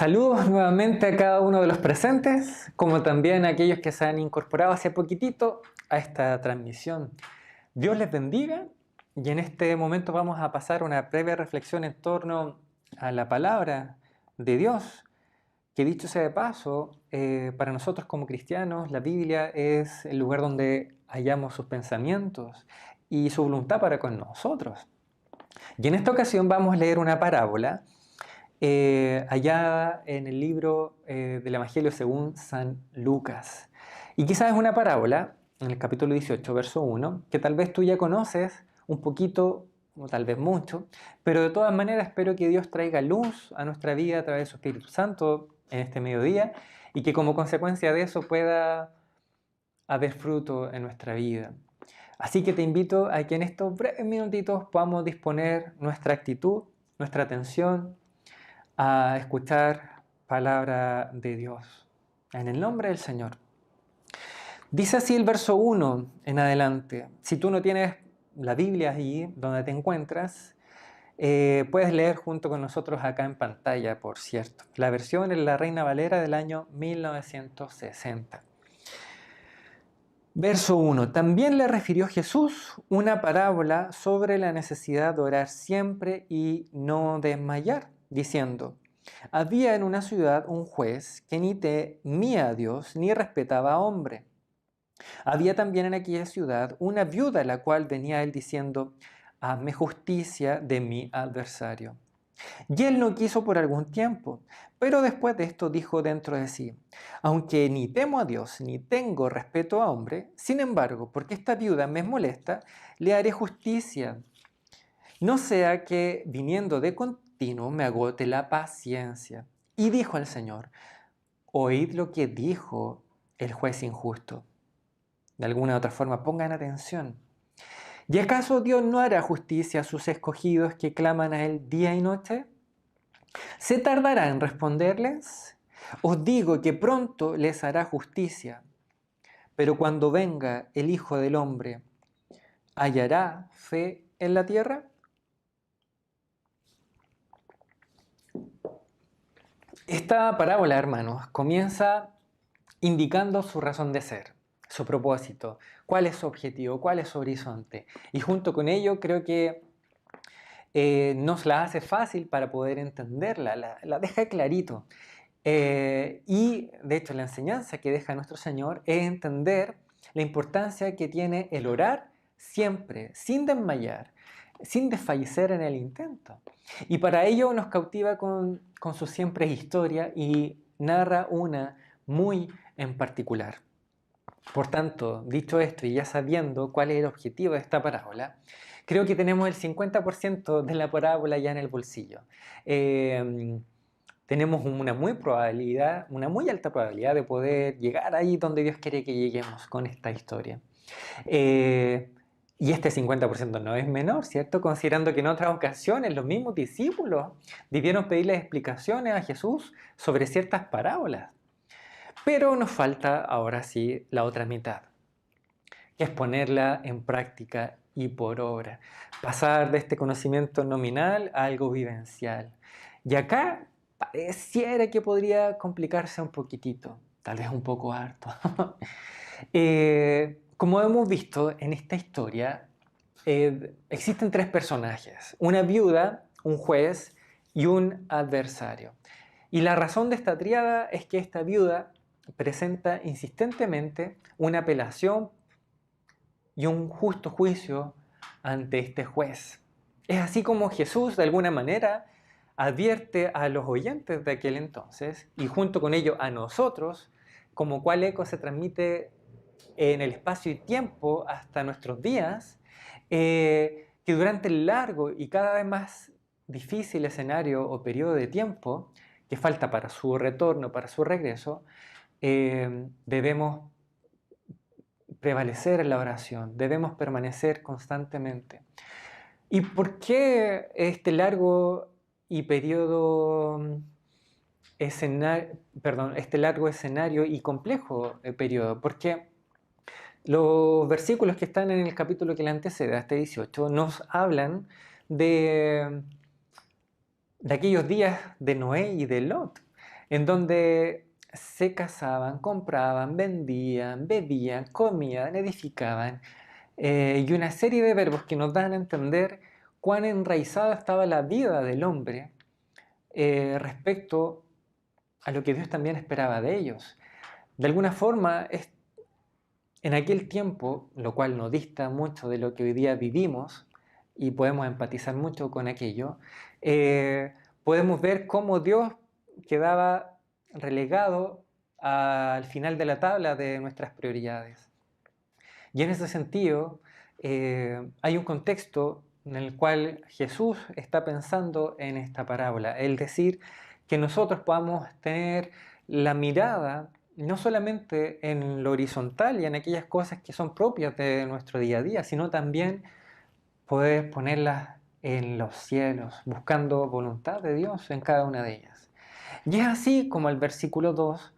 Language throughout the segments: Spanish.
Saludos nuevamente a cada uno de los presentes, como también a aquellos que se han incorporado hace poquitito a esta transmisión. Dios les bendiga y en este momento vamos a pasar una breve reflexión en torno a la palabra de Dios, que dicho sea de paso, para nosotros como cristianos la Biblia es el lugar donde hallamos sus pensamientos y su voluntad para con nosotros. Y en esta ocasión vamos a leer una parábola hallada en el libro del Evangelio según San Lucas. Y quizás es una parábola, en el capítulo 18, verso 1, que tal vez tú ya conoces un poquito, o tal vez mucho, pero de todas maneras espero que Dios traiga luz a nuestra vida a través de su Espíritu Santo en este mediodía y que como consecuencia de eso pueda haber fruto en nuestra vida. Así que te invito a que en estos breves minutitos podamos disponer nuestra actitud, nuestra atención, a escuchar palabra de Dios. En el nombre del Señor. Dice así el verso 1 en adelante. Si tú no tienes la Biblia allí donde te encuentras, puedes leer junto con nosotros acá en pantalla, por cierto. La versión es la Reina Valera del año 1960. Verso 1. También le refirió Jesús una parábola sobre la necesidad de orar siempre y no desmayar, diciendo: había en una ciudad un juez que ni temía a Dios ni respetaba a hombre. Había también en aquella ciudad una viuda la cual venía a él diciendo: hazme justicia de mi adversario. Y él no quiso por algún tiempo, pero después de esto dijo dentro de sí: aunque ni temo a Dios ni tengo respeto a hombre, sin embargo, porque esta viuda me molesta, le haré justicia, no sea que viniendo de continuo me agote la paciencia. Y dijo el Señor: oíd lo que dijo el juez injusto. De alguna u otra forma, pongan atención. ¿Y acaso Dios no hará justicia a sus escogidos que claman a Él día y noche? ¿Se tardará en responderles? Os digo que pronto les hará justicia. Pero cuando venga el Hijo del Hombre, ¿hallará fe en la tierra? Esta parábola, hermanos, comienza indicando su razón de ser, su propósito, cuál es su objetivo, cuál es su horizonte. Y junto con ello creo que nos la hace fácil para poder entenderla, la deja clarito. Y de hecho la enseñanza que deja nuestro Señor es entender la importancia que tiene el orar siempre, sin desmayar, sin desfallecer en el intento. Y para ello nos cautiva con su siempre historia y narra una muy en particular. Por tanto, dicho esto y ya sabiendo cuál es el objetivo de esta parábola, creo que tenemos el 50% de la parábola ya en el bolsillo. Tenemos una muy alta probabilidad de poder llegar ahí donde Dios quiere que lleguemos con esta historia. Y este 50% no es menor, ¿cierto? Considerando que en otras ocasiones los mismos discípulos debieron pedirle explicaciones a Jesús sobre ciertas parábolas. Pero nos falta ahora sí la otra mitad, que es ponerla en práctica y por obra. Pasar de este conocimiento nominal a algo vivencial. Y acá pareciera que podría complicarse un poquitito, tal vez un poco harto. Como hemos visto en esta historia, existen tres personajes: una viuda, un juez y un adversario. Y la razón de esta tríada es que esta viuda presenta insistentemente una apelación y un justo juicio ante este juez. Es así como Jesús, de alguna manera, advierte a los oyentes de aquel entonces, y junto con ello a nosotros, como cual eco se transmite en el espacio y tiempo hasta nuestros días, que durante el largo y cada vez más difícil escenario o periodo de tiempo que falta para su retorno, para su regreso, debemos prevalecer en la oración, debemos permanecer constantemente. ¿Y por qué este largo y este largo escenario y complejo periodo? Porque los versículos que están en el capítulo que le antecede a este 18 nos hablan de aquellos días de Noé y de Lot. en donde se casaban, compraban, vendían, bebían, comían, edificaban, y una serie de verbos que nos dan a entender cuán enraizada estaba la vida del hombre respecto a lo que Dios también esperaba de ellos. De alguna forma, en aquel tiempo, lo cual no dista mucho de lo que hoy día vivimos, y podemos empatizar mucho con aquello, podemos ver cómo Dios quedaba relegado al final de la tabla de nuestras prioridades. Y en ese sentido, hay un contexto en el cual Jesús está pensando en esta parábola, el decir que nosotros podamos tener la mirada no solamente en lo horizontal y en aquellas cosas que son propias de nuestro día a día, sino también poder ponerlas en los cielos, buscando voluntad de Dios en cada una de ellas. Y es así como el versículo 2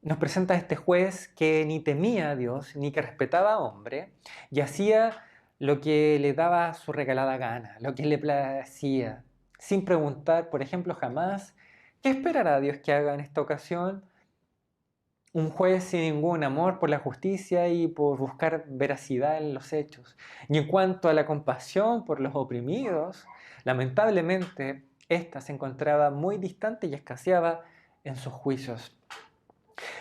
nos presenta a este juez que ni temía a Dios, ni que respetaba a hombre, y hacía lo que le daba su regalada gana, lo que le placía, sin preguntar, por ejemplo, jamás, ¿qué esperará Dios que haga en esta ocasión? Un juez sin ningún amor por la justicia y por buscar veracidad en los hechos. Y en cuanto a la compasión por los oprimidos, lamentablemente, ésta se encontraba muy distante y escaseaba en sus juicios.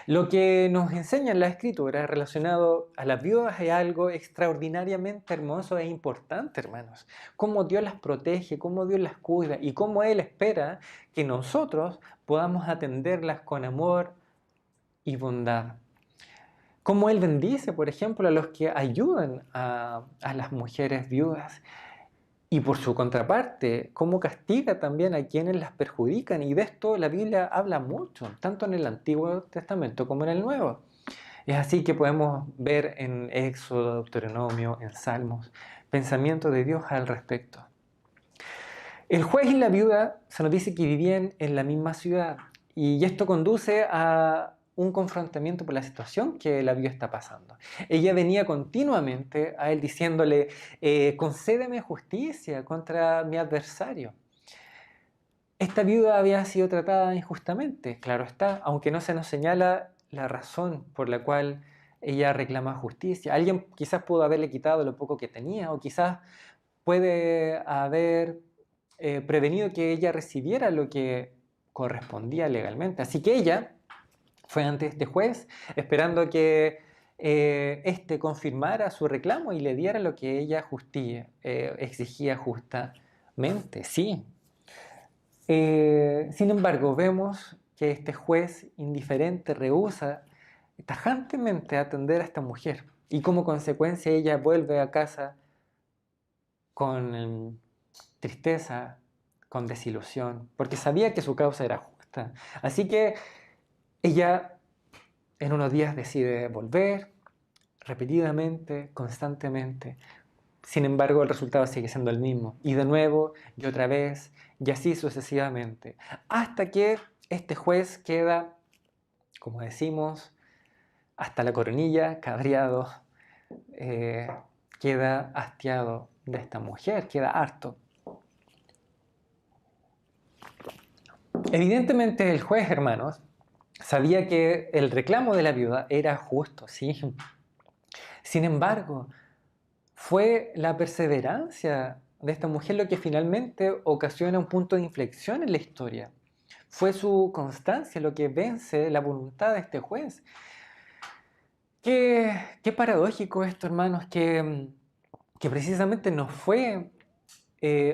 Lo que nos enseña la Escritura relacionado a las viudas es algo extraordinariamente hermoso e importante, hermanos. Cómo Dios las protege, cómo Dios las cuida y cómo Él espera que nosotros podamos atenderlas con amor y bondad. Cómo Él bendice, por ejemplo, a los que ayudan a las mujeres viudas. Y por su contraparte, cómo castiga también a quienes las perjudican. Y de esto la Biblia habla mucho, tanto en el Antiguo Testamento como en el Nuevo. Es así que podemos ver en Éxodo, Deuteronomio, en Salmos, pensamientos de Dios al respecto. El juez y la viuda se nos dice que vivían en la misma ciudad. Y esto conduce a un confrontamiento por la situación que la viuda está pasando. Ella venía continuamente a él diciéndole, concédeme justicia contra mi adversario. Esta viuda había sido tratada injustamente, claro está, aunque no se nos señala la razón por la cual ella reclama justicia. Alguien quizás pudo haberle quitado lo poco que tenía, o quizás puede haber prevenido que ella recibiera lo que correspondía legalmente. Así que ella fue ante este juez esperando que éste confirmara su reclamo y le diera lo que ella exigía justamente. Sí. Sin embargo, vemos que este juez indiferente rehúsa tajantemente atender a esta mujer y como consecuencia ella vuelve a casa con tristeza, con desilusión, porque sabía que su causa era justa. Así que ella en unos días decide volver repetidamente, constantemente. Sin embargo, el resultado sigue siendo el mismo. Y de nuevo, y otra vez, y así sucesivamente. Hasta que este juez queda, como decimos, hasta la coronilla, cabreado, queda hastiado de esta mujer, queda harto. Evidentemente el juez, hermanos, sabía que el reclamo de la viuda era justo, sí. Sin embargo, fue la perseverancia de esta mujer lo que finalmente ocasiona un punto de inflexión en la historia. Fue su constancia lo que vence la voluntad de este juez. Qué paradójico esto, hermanos, que precisamente no fue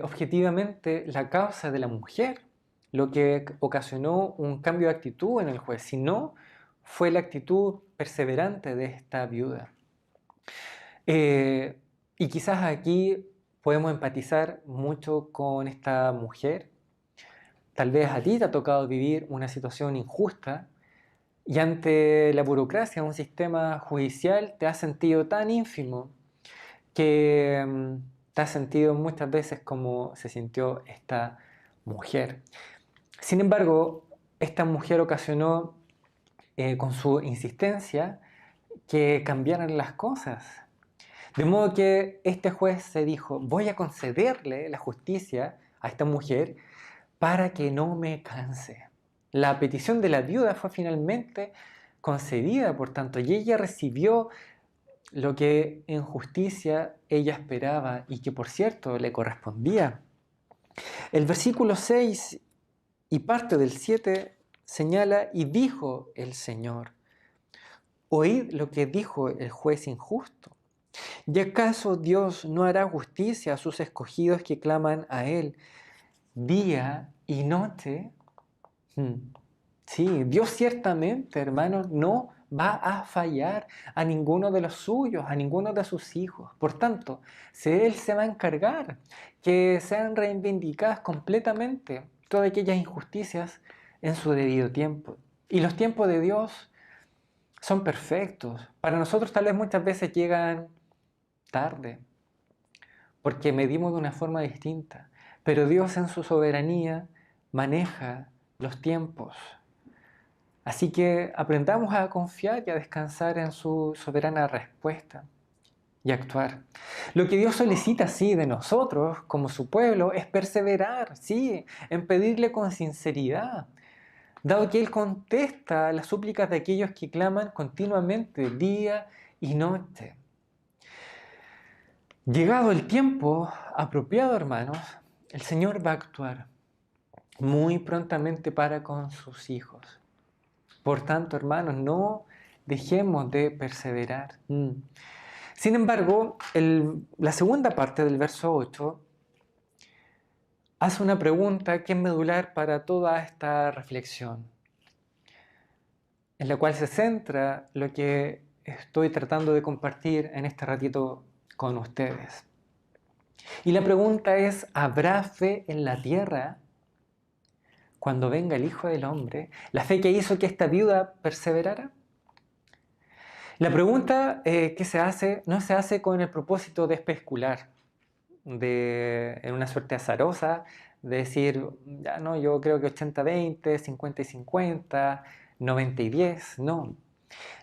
objetivamente la causa de la mujer lo que ocasionó un cambio de actitud en el juez, sino fue la actitud perseverante de esta viuda. Y quizás aquí podemos empatizar mucho con esta mujer. Tal vez a ti te ha tocado vivir una situación injusta y ante la burocracia de un sistema judicial te has sentido tan ínfimo que te has sentido muchas veces como se sintió esta mujer. Sin embargo, esta mujer ocasionó con su insistencia que cambiaran las cosas. De modo que este juez se dijo, voy a concederle la justicia a esta mujer para que no me canse. La petición de la viuda fue finalmente concedida, por tanto, y ella recibió lo que en justicia ella esperaba y que, por cierto, le correspondía. El versículo 6 y parte del 7 señala: y dijo el Señor, oíd lo que dijo el juez injusto. ¿Y acaso Dios no hará justicia a sus escogidos que claman a Él día y noche? Sí, Dios ciertamente, hermanos, no va a fallar a ninguno de los suyos, a ninguno de sus hijos. Por tanto, si Él se va a encargar que sean reivindicadas completamente todas aquellas injusticias en su debido tiempo. Y los tiempos de Dios son perfectos. Para nosotros tal vez muchas veces llegan tarde, porque medimos de una forma distinta. Pero Dios en su soberanía maneja los tiempos. Así que aprendamos a confiar y a descansar en su soberana respuesta y actuar. Lo que Dios solicita, sí, de nosotros, como su pueblo, es perseverar, sí, en pedirle con sinceridad, dado que Él contesta las súplicas de aquellos que claman continuamente, día y noche. Llegado el tiempo apropiado, hermanos, el Señor va a actuar muy prontamente para con sus hijos. Por tanto, hermanos, no dejemos de perseverar. Sin embargo, la segunda parte del verso 8 hace una pregunta que es medular para toda esta reflexión, en la cual se centra lo que estoy tratando de compartir en este ratito con ustedes. Y la pregunta es: ¿habrá fe en la tierra cuando venga el Hijo del Hombre? ¿La fe que hizo que esta viuda perseverara? La pregunta que se hace no se hace con el propósito de especular, en una suerte azarosa, de decir, ya no, yo creo que 80-20, 50-50, 90-10, no.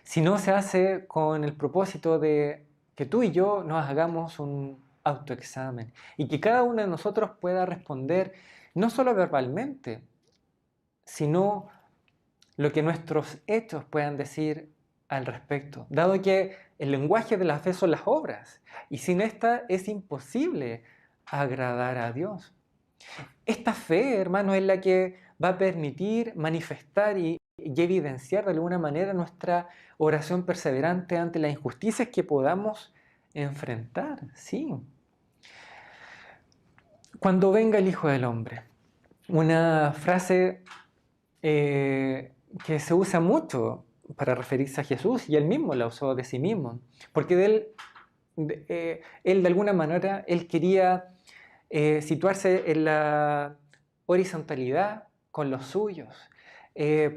Sino se hace con el propósito de que tú y yo nos hagamos un autoexamen y que cada uno de nosotros pueda responder no solo verbalmente, sino lo que nuestros hechos puedan decir al respecto, dado que el lenguaje de la fe son las obras, y sin esta es imposible agradar a Dios. Esta fe, hermanos, es la que va a permitir manifestar y evidenciar de alguna manera nuestra oración perseverante ante las injusticias que podamos enfrentar, sí. Cuando venga el Hijo del Hombre, una frase que se usa mucho para referirse a Jesús, y él mismo la usó de sí mismo, porque él de alguna manera, él quería situarse en la horizontalidad con los suyos,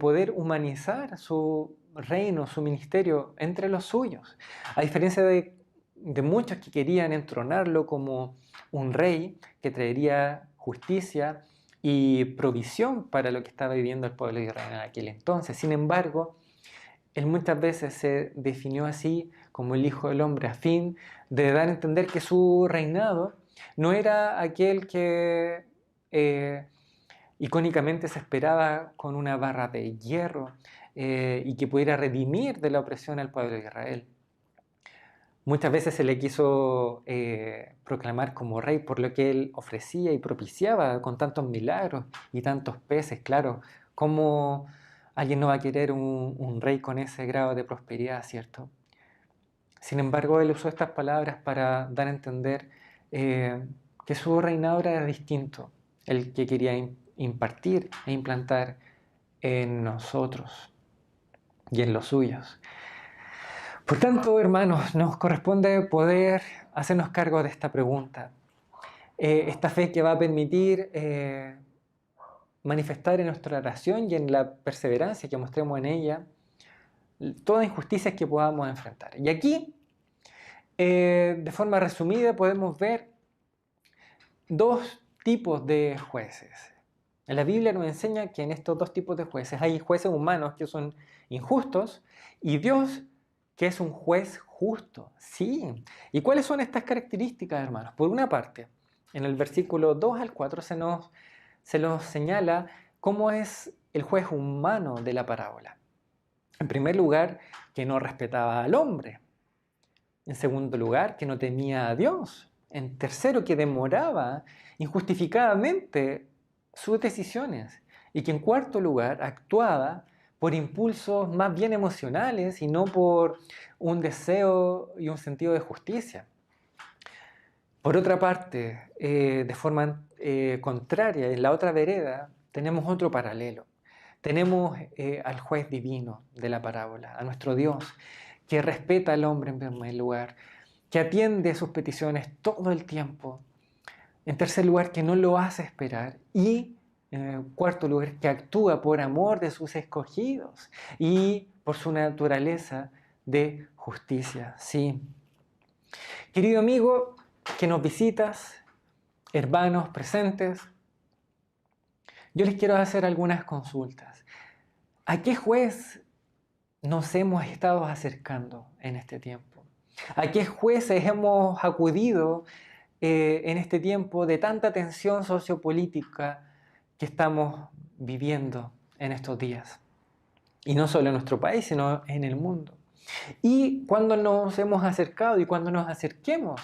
poder humanizar su reino, su ministerio entre los suyos, a diferencia de muchos que querían entronarlo como un rey que traería justicia y provisión para lo que estaba viviendo el pueblo de Israel en aquel entonces. Sin embargo, él muchas veces se definió así como el Hijo del Hombre a fin de dar a entender que su reinado no era aquel que icónicamente se esperaba con una barra de hierro y que pudiera redimir de la opresión al pueblo de Israel. Muchas veces se le quiso proclamar como rey por lo que él ofrecía y propiciaba con tantos milagros y tantos peces. Claro, ¿cómo alguien no va a querer un rey con ese grado de prosperidad, cierto? Sin embargo, él usó estas palabras para dar a entender que su reinado era distinto, el que quería impartir e implantar en nosotros y en los suyos. Por tanto, hermanos, nos corresponde poder hacernos cargo de esta pregunta. Esta fe que va a permitir manifestar en nuestra oración y en la perseverancia que mostremos en ella todas las injusticias que podamos enfrentar. Y aquí, de forma resumida, podemos ver dos tipos de jueces. La Biblia nos enseña que en estos dos tipos de jueces hay jueces humanos que son injustos y Dios que es un juez justo. Sí. ¿Y cuáles son estas características, hermanos? Por una parte, en el versículo 2 al 4 se nos señala cómo es el juez humano de la parábola? En primer lugar, que no respetaba al hombre. En segundo lugar, que no temía a Dios. En tercero, que demoraba injustificadamente sus decisiones. Y que en cuarto lugar, actuaba por impulsos más bien emocionales y no por un deseo y un sentido de justicia. Por otra parte, de forma contraria, en la otra vereda, tenemos otro paralelo. Tenemos al juez divino de la parábola, a nuestro Dios, que respeta al hombre en primer lugar, que atiende sus peticiones todo el tiempo. En tercer lugar, que no lo hace esperar. Y en cuarto lugar, que actúa por amor de sus escogidos y por su naturaleza de justicia. Sí. Querido amigo que nos visitas, hermanos presentes, yo les quiero hacer algunas consultas. ¿A qué juez nos hemos estado acercando en este tiempo? ¿A qué jueces hemos acudido en este tiempo de tanta tensión sociopolítica que estamos viviendo en estos días? Y no solo en nuestro país, sino en el mundo. Y cuando nos hemos acercado y cuando nos acerquemos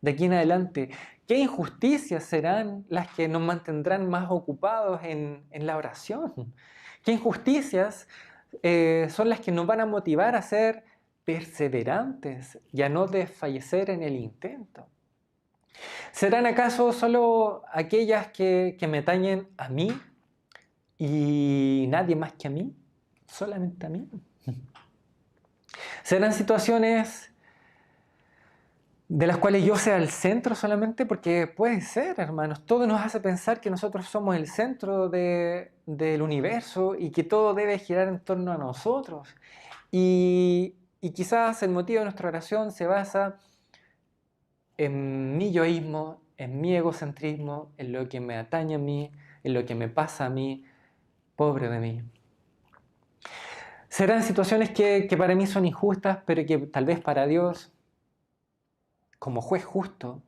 de aquí en adelante, ¿qué injusticias serán las que nos mantendrán más ocupados en la oración? ¿Qué injusticias son las que nos van a motivar a ser perseverantes y a no desfallecer en el intento? ¿Serán acaso solo aquellas que me atañen a mí y nadie más que a mí? ¿Solamente a mí? ¿Serán situaciones de las cuales yo sea el centro solamente? Porque puede ser, hermanos, todo nos hace pensar que nosotros somos el centro del universo y que todo debe girar en torno a nosotros. Y quizás el motivo de nuestra oración se basa en mi yoísmo, en mi egocentrismo, en lo que me atañe a mí, en lo que me pasa a mí, pobre de mí. Serán situaciones que para mí son injustas, pero que tal vez para Dios, como juez justo,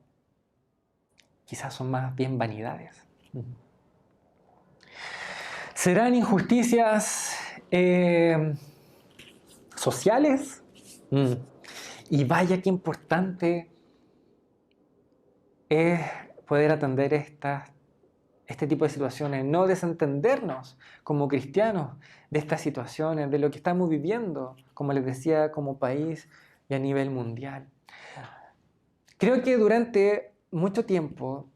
quizás son más bien vanidades. ¿Serán injusticias sociales? Y vaya qué importante es poder atender este tipo de situaciones, no desentendernos como cristianos de estas situaciones, de lo que estamos viviendo, como les decía, como país y a nivel mundial. Creo que durante mucho tiempo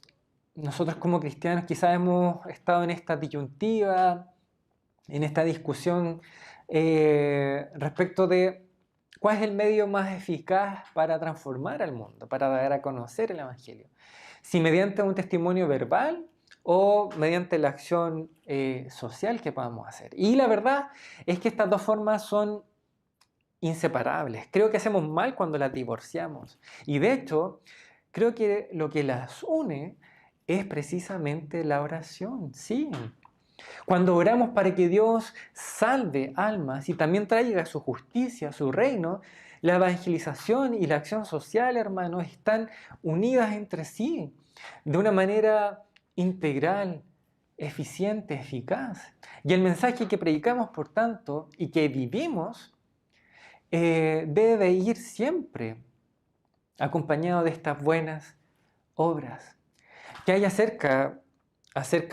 nosotros como cristianos quizás hemos estado en esta disyuntiva, en esta discusión respecto de cuál es el medio más eficaz para transformar al mundo, para dar a conocer el Evangelio. Si mediante un testimonio verbal o mediante la acción social que podamos hacer. Y la verdad es que estas dos formas son inseparables. Creo que hacemos mal cuando las divorciamos. Y de hecho, creo que lo que las une es precisamente la oración, sí. Cuando oramos para que Dios salve almas y también traiga su justicia, su reino, la evangelización y la acción social, hermanos, están unidas entre sí de una manera integral, eficiente, eficaz. Y el mensaje que predicamos, por tanto, y que vivimos, debe ir siempre acompañado de estas buenas obras. Que hay acerca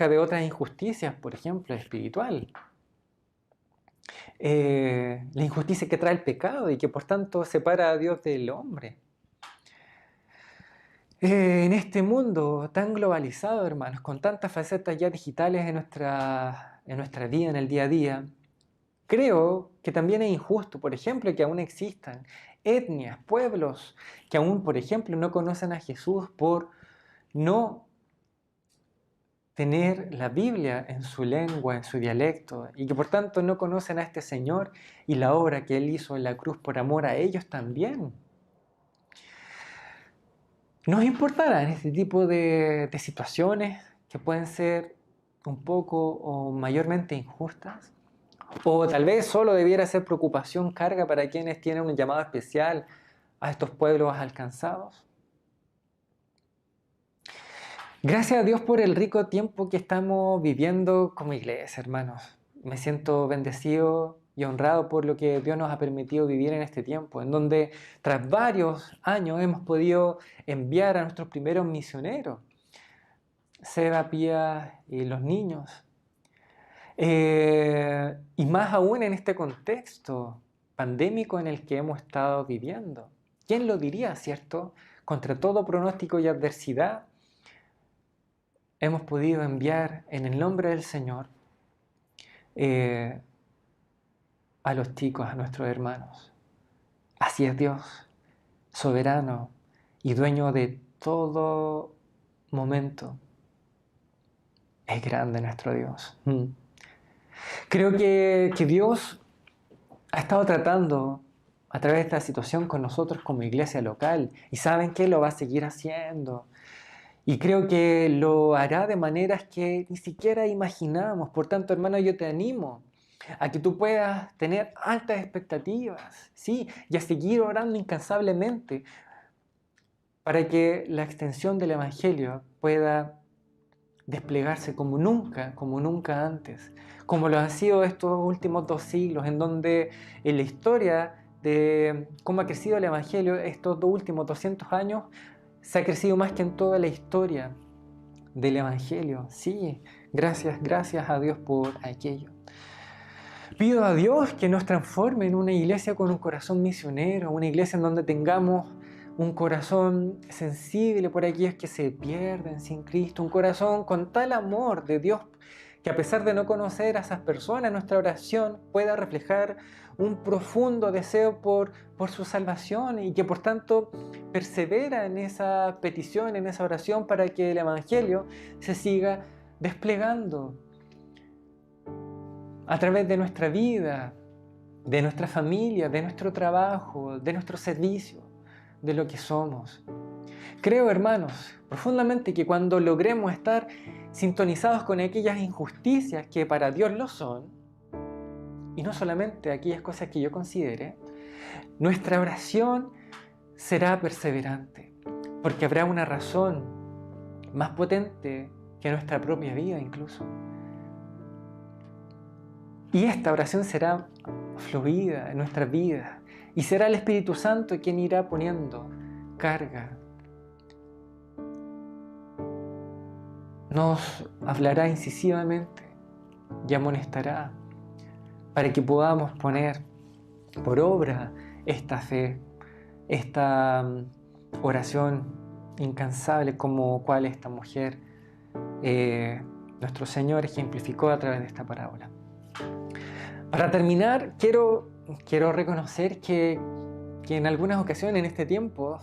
de otras injusticias, por ejemplo, espiritual. La injusticia que trae el pecado y que por tanto separa a Dios del hombre. En este mundo tan globalizado, hermanos, con tantas facetas ya digitales en nuestra vida, en el día a día, creo que también es injusto, por ejemplo, que aún existan etnias, pueblos que aún, por ejemplo, no conocen a Jesús por no tener la Biblia en su lengua, en su dialecto, y que por tanto no conocen a este Señor y la obra que Él hizo en la cruz por amor a ellos también. ¿Nos importarán este tipo de situaciones que pueden ser un poco o mayormente injustas? O tal vez solo debiera ser preocupación, carga para quienes tienen un llamado especial a estos pueblos alcanzados. Gracias a Dios por el rico tiempo que estamos viviendo como iglesia, hermanos. me siento bendecido y honrado por lo que Dios nos ha permitido vivir en este tiempo, en donde tras varios años hemos podido enviar a nuestros primeros misioneros, Seba, Pía y los niños. Y más aún en este contexto pandémico en el que hemos estado viviendo. ¿Quién lo diría, cierto? Contra todo pronóstico y adversidad, hemos podido enviar en el nombre del Señor a los chicos, a nuestros hermanos. Así es Dios, soberano y dueño de todo momento. Es grande nuestro Dios. Creo que Dios ha estado tratando a través de esta situación con nosotros como iglesia local, y saben que lo va a seguir haciendo. Y creo que lo hará de maneras que ni siquiera imaginamos. Por tanto, hermano, yo te animo a que tú puedas tener altas expectativas, ¿sí? Y a seguir orando incansablemente para que la extensión del Evangelio pueda desplegarse como nunca antes, como lo han sido estos últimos 2 siglos, en donde en la historia de cómo ha crecido el Evangelio estos últimos 200 años, se ha crecido más que en toda la historia del Evangelio. Sí, gracias a Dios por aquello. Pido a Dios que nos transforme en una iglesia con un corazón misionero, una iglesia en donde tengamos un corazón sensible por aquellos que se pierden sin Cristo, un corazón con tal amor de Dios que a pesar de no conocer a esas personas, nuestra oración pueda reflejar un profundo deseo por su salvación y que por tanto persevera en esa petición, en esa oración para que el Evangelio se siga desplegando a través de nuestra vida, de nuestra familia, de nuestro trabajo, de nuestro servicio, de lo que somos. Creo, hermanos, profundamente que cuando logremos estar sintonizados con aquellas injusticias que para Dios lo son, y no solamente aquellas cosas que yo considere, nuestra oración será perseverante, porque habrá una razón más potente que nuestra propia vida incluso. Y esta oración será fluida en nuestras vidas, y será el Espíritu Santo quien irá poniendo carga. Nos hablará incisivamente y amonestará para que podamos poner por obra esta fe, esta oración incansable como cual esta mujer nuestro Señor ejemplificó a través de esta parábola. Para terminar, quiero reconocer que en algunas ocasiones en este tiempo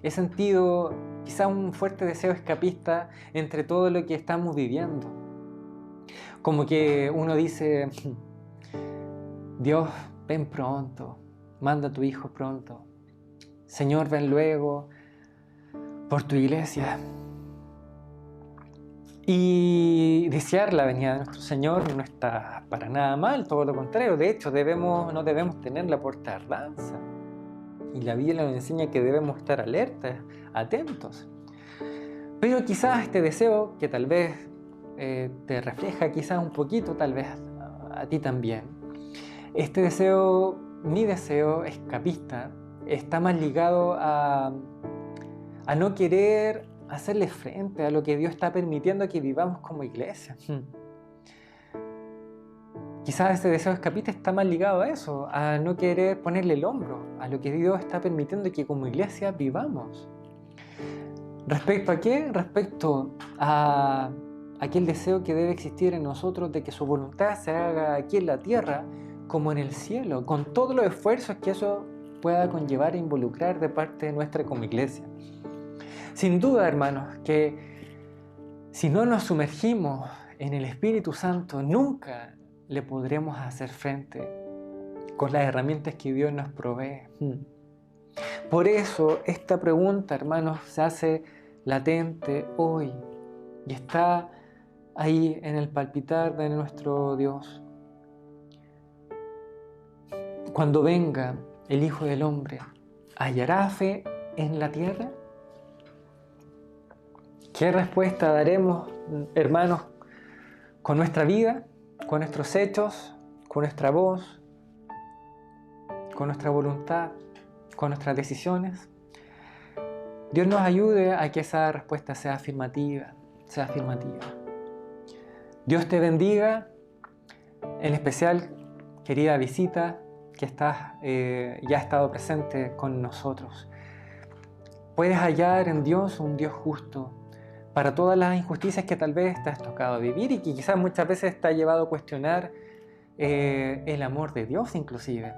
he sentido quizá un fuerte deseo escapista entre todo lo que estamos viviendo. Como que uno dice, Dios, ven pronto, manda a tu Hijo pronto. Señor, ven luego por tu iglesia. Y desear la venida de nuestro Señor no está para nada mal, todo lo contrario. De hecho, no debemos tenerla por tardanza. Y la Biblia nos enseña que debemos estar alertas, atentos. Pero quizás este deseo, que tal vez te refleja quizás un poquito, tal vez a ti también, este deseo, mi deseo escapista, está más ligado a no querer hacerle frente a lo que Dios está permitiendo que vivamos como iglesia. Quizás ese deseo escapista está más ligado a eso, a no querer ponerle el hombro a lo que Dios está permitiendo que como iglesia vivamos. ¿Respecto a qué? Respecto a aquel deseo que debe existir en nosotros de que su voluntad se haga aquí en la tierra como en el cielo, con todos los esfuerzos que eso pueda conllevar e involucrar de parte de nuestra como iglesia. Sin duda, hermanos, que si no nos sumergimos en el Espíritu Santo, nunca le podremos hacer frente con las herramientas que Dios nos provee. Por eso esta pregunta, hermanos, se hace latente hoy y está ahí en el palpitar de nuestro Dios. Cuando venga el Hijo del Hombre, ¿hallará fe en la tierra? ¿Qué respuesta daremos, hermanos, con nuestra vida, con nuestros hechos, con nuestra voz, con nuestra voluntad, con nuestras decisiones. Dios nos ayude a que esa respuesta sea afirmativa, sea afirmativa. Dios te bendiga, en especial, querida visita, que ya ha estado presente con nosotros. Puedes hallar en Dios un Dios justo para todas las injusticias que tal vez te has tocado vivir y que quizás muchas veces te ha llevado a cuestionar el amor de Dios inclusive.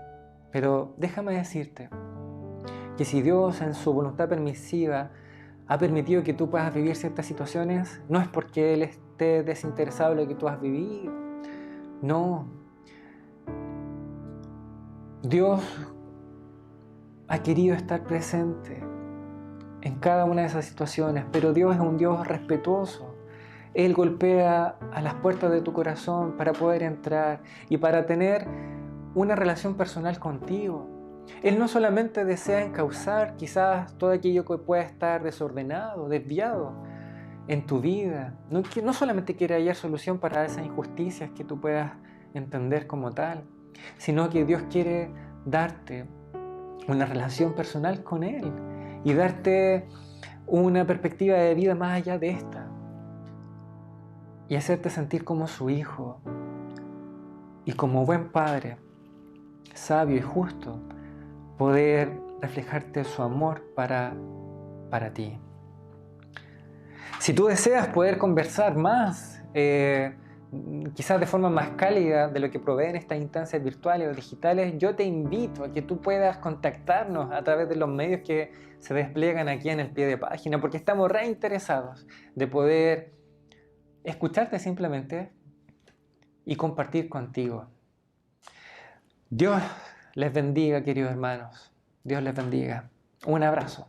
Pero déjame decirte que si Dios en su voluntad permisiva ha permitido que tú puedas vivir ciertas situaciones, no es porque Él esté desinteresado en lo que tú has vivido. No. Dios ha querido estar presente en cada una de esas situaciones, pero Dios es un Dios respetuoso. Él golpea a las puertas de tu corazón para poder entrar y para tener una relación personal contigo. Él no solamente desea encauzar quizás todo aquello que pueda estar desordenado, desviado en tu vida. No solamente quiere hallar solución para esas injusticias que tú puedas entender como tal, sino que Dios quiere darte una relación personal con Él y darte una perspectiva de vida más allá de esta y hacerte sentir como su hijo y como buen padre, sabio y justo, poder reflejarte su amor para ti. Si tú deseas poder conversar más, quizás de forma más cálida de lo que proveen estas instancias virtuales o digitales, yo te invito a que tú puedas contactarnos a través de los medios que se despliegan aquí en el pie de página, porque estamos reinteresados de poder escucharte simplemente y compartir contigo. Dios les bendiga, queridos hermanos. Dios les bendiga. Un abrazo.